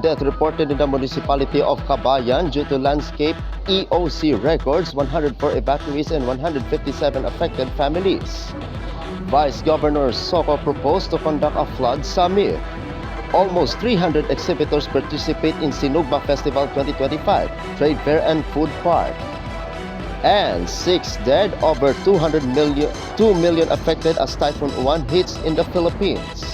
death reported in the municipality of Cababayan due to landscape EOC records, 104 evacuees and 157 affected families. Vice Governor Soko proposed to conduct a flood summit. Almost 300 exhibitors participate in Sinugba Festival 2025, Trade Fair and Food Park. And 6 dead, over 2 million affected as Typhoon 1 hits in the Philippines.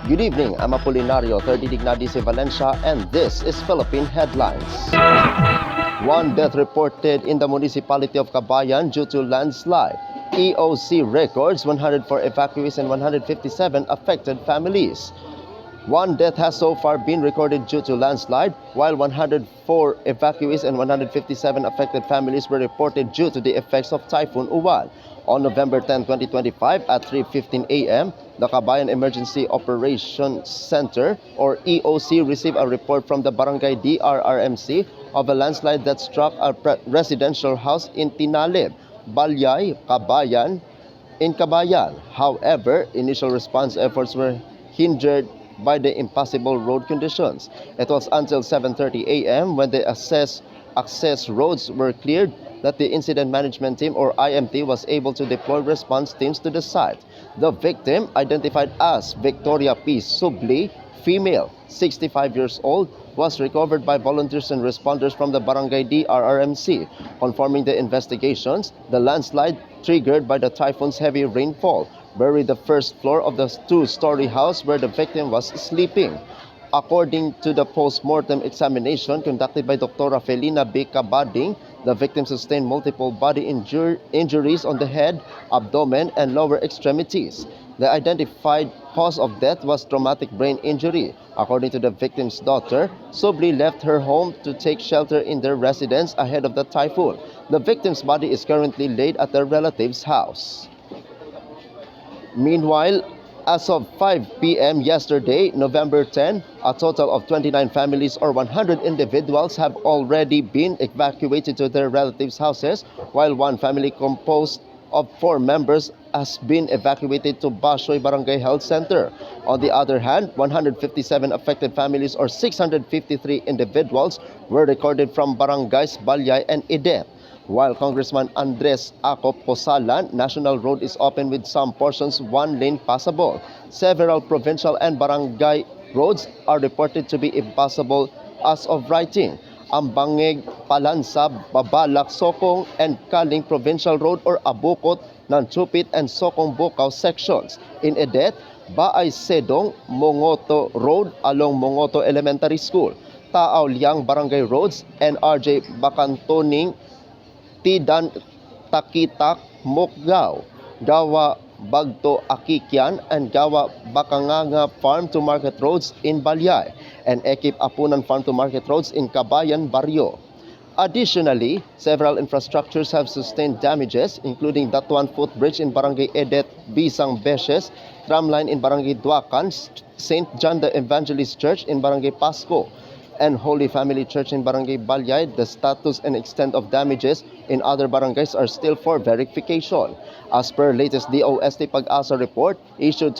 Good evening, I'm Apolinario, 30 Dignadisi Valencia, and this is Philippine Headlines. One death reported in the municipality of Cababayan due to landslide. EOC records 104 evacuees and 157 affected families. One death has so far been recorded due to landslide, while 104 evacuees and 157 affected families were reported due to the effects of Typhoon Uwan. On November 10, 2025 at 3:15 a.m., the Cababayan Emergency Operations Center or EOC received a report from the Barangay DRRMC of a landslide that struck a residential house in Tinalib, Balyay, Cababayan, in Cababayan. However, initial response efforts were hindered by the impassable road conditions. It was until 7:30 a.m. when the access roads were cleared that the Incident Management Team or IMT was able to deploy response teams to the site. The victim, identified as Victoria P. Subli, female, 65 years old, was recovered by volunteers and responders from the Barangay DRRMC. Confirming the investigations, the landslide triggered by the typhoon's heavy rainfall buried the first floor of the two-story house where the victim was sleeping. According to the post-mortem examination conducted by Dr. Felina B. Cabading, the victim sustained multiple body injuries on the head, abdomen, and lower extremities. The identified cause of death was traumatic brain injury. According to the victim's daughter, Subli left her home to take shelter in their residence ahead of the typhoon. The victim's body is currently laid at their relative's house. Meanwhile, as of 5 p.m. yesterday, November 10, a total of 29 families or 100 individuals have already been evacuated to their relatives' houses, while one family composed of 4 members has been evacuated to Bashoy Barangay Health Center. On the other hand, 157 affected families or 653 individuals were recorded from barangays Balyay and Idet. While Congressman Andres Acop Posalan, National Road is open with some portions one-lane passable. Several provincial and barangay roads are reported to be impassable as of writing. Ambangeg, Palansab, Babalak, Sokong, and Kaling Provincial Road or Abukot, Nanchupit, and Sokong Bukaw sections. In Edet, Baay Sedong, Mongoto Road along Mongoto Elementary School, Taaw Liang Barangay Roads, and RJ Bakantoning, Tidan Takitak, Mokgao, Gawa Bagto Akikyan, and Gawa Bakanganga Farm to Market Roads in Balyay, and Ekip Apunan Farm to Market Roads in Cababayan Barrio. Additionally, several infrastructures have sustained damages, including Datuan Footbridge in Barangay Edet, Bisang Beshes, tramline in Barangay Duacan, St. John the Evangelist Church in Barangay Pasco, and Holy Family Church in Barangay Balyay. The status and extent of damages in other barangays are still for verification. As per latest DOST Pag-asa report issued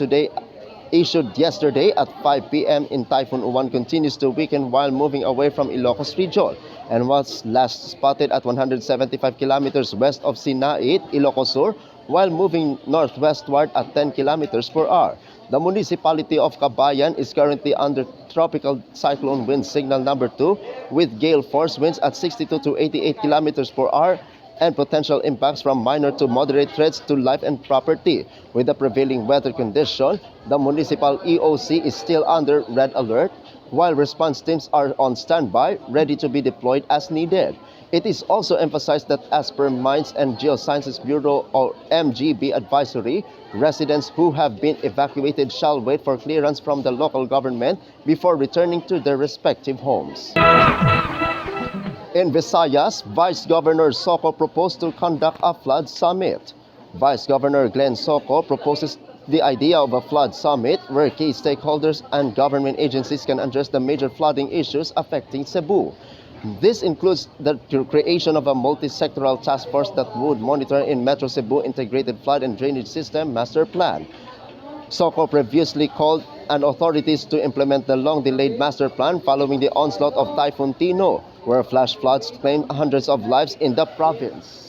yesterday at 5 p.m. in Typhoon Uwan continues to weaken while moving away from Ilocos region and was last spotted at 175 kilometers west of Sinait, Ilocos Sur, while moving northwestward at 10 kilometers per hour. The municipality of Cababayan is currently under tropical cyclone wind signal number 2 with gale force winds at 62 to 88 kilometers per hour and potential impacts from minor to moderate threats to life and property. With the prevailing weather condition, the municipal EOC is still under red alert, while response teams are on standby, ready to be deployed as needed. It is also emphasized that as per Mines and Geosciences Bureau or MGB advisory, residents who have been evacuated shall wait for clearance from the local government before returning to their respective homes. In Visayas, Vice Governor Soko proposed to conduct a flood summit. Vice Governor Glenn Soko proposes the idea of a flood summit where key stakeholders and government agencies can address the major flooding issues affecting Cebu. This includes the creation of a multi-sectoral task force that would monitor in Metro Cebu Integrated Flood and Drainage System Master Plan. SOCO previously called on authorities to implement the long-delayed master plan following the onslaught of Typhoon Tino, where flash floods claimed hundreds of lives in the province.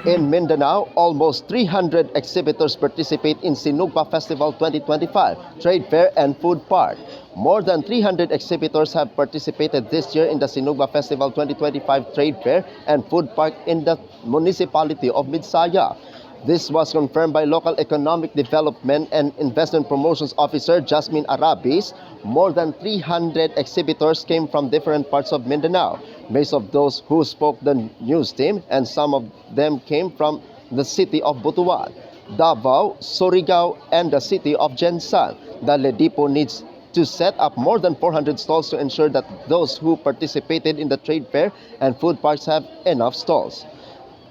In Mindanao, almost 300 exhibitors participate in Sinugba Festival 2025 Trade Fair and Food Park. More than 300 exhibitors have participated this year in the Sinugba Festival 2025 Trade Fair and Food Park in the municipality of Midsaya. This was confirmed by Local Economic Development and Investment Promotions Officer Jasmine Arabis. More than 300 exhibitors came from different parts of Mindanao. Most of those who spoke the news team, and some of them came from the city of Butuan, Davao, Surigao, and the city of Jensan. The Ledipo needs to set up more than 400 stalls to ensure that those who participated in the trade fair and food parks have enough stalls.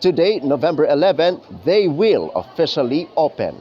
Today, November 11, they will officially open.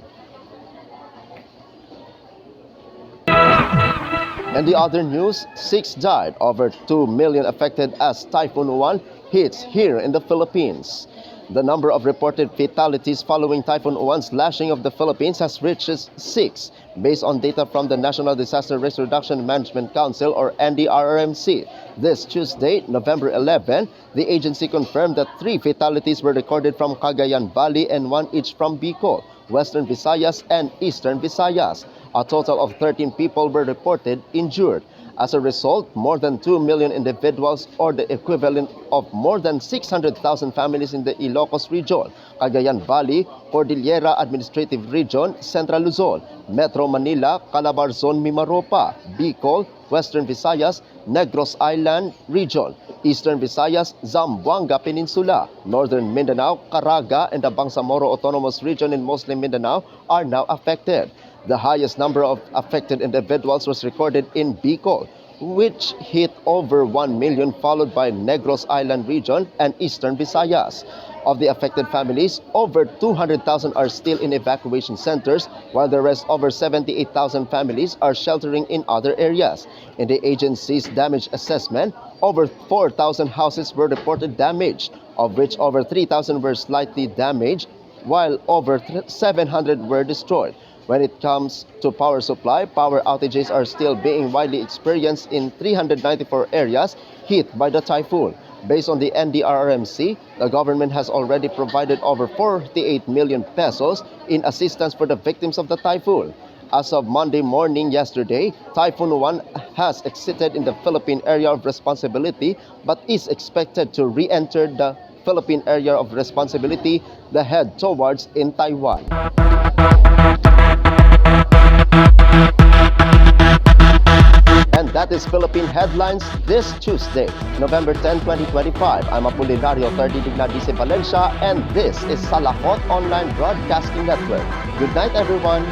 In the other news, 6 died, over 2 million affected as Typhoon 1 hits here in the Philippines. The number of reported fatalities following Typhoon 1's lashing of the Philippines has reached 6, based on data from the National Disaster Risk Reduction Management Council, or NDRRMC. This Tuesday, November 11, the agency confirmed that 3 fatalities were recorded from Cagayan Valley and 1 each from Bicol, Western Visayas, and Eastern Visayas. A total of 13 people were reported injured. As a result, more than 2 million individuals, or the equivalent of more than 600,000 families in the Ilocos region, Cagayan Valley, Cordillera Administrative Region, Central Luzon, Metro Manila, Calabarzon, Mimaropa, Bicol, Western Visayas, Negros Island Region, Eastern Visayas, Zamboanga Peninsula, Northern Mindanao, Caraga, and the Bangsamoro Autonomous Region in Muslim Mindanao are now affected. The highest number of affected individuals was recorded in Bicol, which hit over 1 million, followed by Negros Island Region and Eastern Visayas. Of the affected families, over 200,000 are still in evacuation centers, while the rest, over 78,000 families, are sheltering in other areas. In the agency's damage assessment, over 4,000 houses were reported damaged, of which over 3,000 were slightly damaged, while over 700 were destroyed. When it comes to power supply, power outages are still being widely experienced in 394 areas hit by the typhoon. Based on the NDRRMC, the government has already provided over 48 million pesos in assistance for the victims of the typhoon. As of Monday morning yesterday, Typhoon 1 has exited in the Philippine area of responsibility, but is expected to re-enter the Philippine area of responsibility, the head towards in Taiwan. And that is Philippine Headlines this Tuesday, November 10, 2025. I'm Apolinario 30 Dignadice Valencia, and this is Salakot Online Broadcasting Network. Good night, everyone.